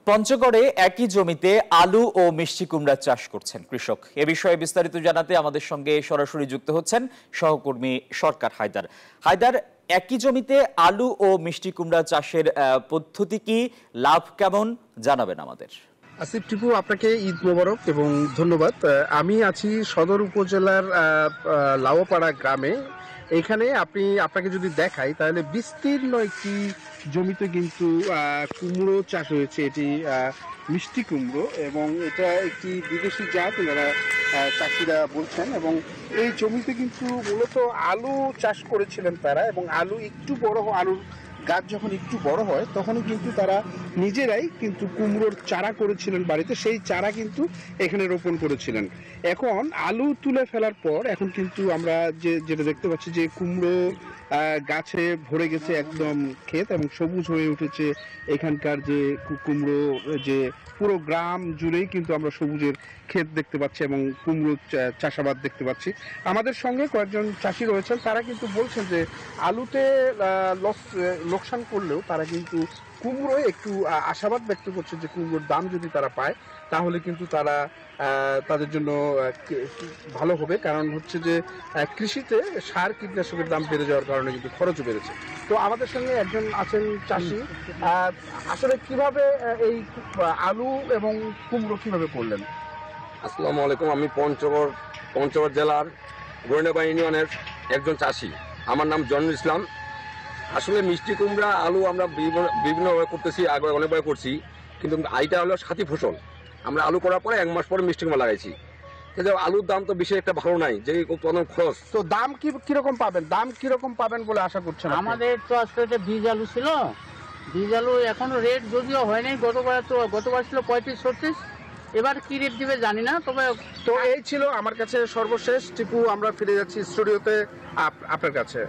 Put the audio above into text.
পঞ্চগড়ে একই জমিতে আলু ও মিষ্টি কুমড়া চাষ করছেন কৃষক। এ বিষয়ে বিস্তারিত জানাতে আমাদের সঙ্গে সরাসরি যুক্ত হচ্ছেন সহকর্মী সরকার হায়দার। হায়দার, একই জমিতে আলু ও মিষ্টি কুমড়া চাষের পদ্ধতি কি, লাভ কেমন, জানাবেন আমাদের। আসিফ টিপু, আপনাকে ঈদ মোবারক এবং ধন্যবাদ। আমি আছি সদর উপজেলার লাওপাড়া গ্রামে। এখানে আপনাকে যদি দেখাই তাহলে বিস্তীর্ণ একটি জমিতে কিন্তু কুমড়ো চাষ হয়েছে। এটি মিষ্টি কুমড়ো এবং এটা একটি বিদেশি জাত এনারা চাষিরা বলছেন। এবং এই জমিতে কিন্তু মূলত আলু চাষ করেছিলেন তারা, এবং আলু একটু বড় আলুর গাছ যখন একটু বড় হয় তখনই কিন্তু তারা নিজেরাই কিন্তু কুমড়োর চারা করেছিলেন বাড়িতে, সেই চারা কিন্তু এখানে রোপণ করেছিলেন। এখন আলু তুলে ফেলার পর এখন কিন্তু আমরা যেটা দেখতে পাচ্ছি যে কুমড়ো গাছে ভরে গেছে একদম ক্ষেত এবং সবুজ হয়ে উঠেছে এখানকার যে কুমড়ো, যে পুরো গ্রাম জুড়েই কিন্তু আমরা সবুজের ক্ষেত দেখতে পাচ্ছি এবং কুমড়ো চাষাবাদ দেখতে পাচ্ছি। আমাদের সঙ্গে কয়েকজন চাষি রয়েছেন, তারা কিন্তু বলছেন যে আলুতে লোকসান করলেও তারা কিন্তু কুমড়োয় একটু আশাবাদ ব্যক্ত করছে যে কুমড়োর দাম যদি তারা পায় তাহলে কিন্তু তারা তাদের জন্য ভালো হবে। কারণ হচ্ছে যে কৃষিতে সার কীটনাশকের দাম বেড়ে যাওয়ার কারণে কিন্তু খরচও বেড়েছে। তো আমাদের সঙ্গে একজন আছেন চাষি, আসলে কিভাবে এই আলু এবং কুমড়ো কিভাবে করলেন? আসসালামু আলাইকুম, আমি পঞ্চগড় জেলার গোয়েন্দাবা ইউনিয়নের একজন চাষি। আমার নাম জয়নুল ইসলাম। আসলে মিষ্টি কুমড়া আলু আমরা বিভিন্নভাবে করতেছি, আগে অনেকভাবে করছি, কিন্তু এইটা হলো সাথী ফসল। আমরা আলু করার পরে 1 মাস পরে মিষ্টি কুমড়া লাগাইছি। আলুর দাম তো বিশেষ একটা ভালো নাই, যে উৎপাদন খরচ। তো দাম কিরকম পাবেন? দাম কিরকম পাবেন বলে আশা করছেন? আমাদের তো আজকে একটা বীজ আলু ছিল, বীজ আলু এখনো রেট যদিও হয়নি। গতবার ছিল 35-36, এবার কি রেট দিবে জানি না। তবে তো এই ছিল আমার কাছে সর্বশেষ। টিপু, আমরা ফিরে যাচ্ছি স্টুডিওতে আপনার কাছে।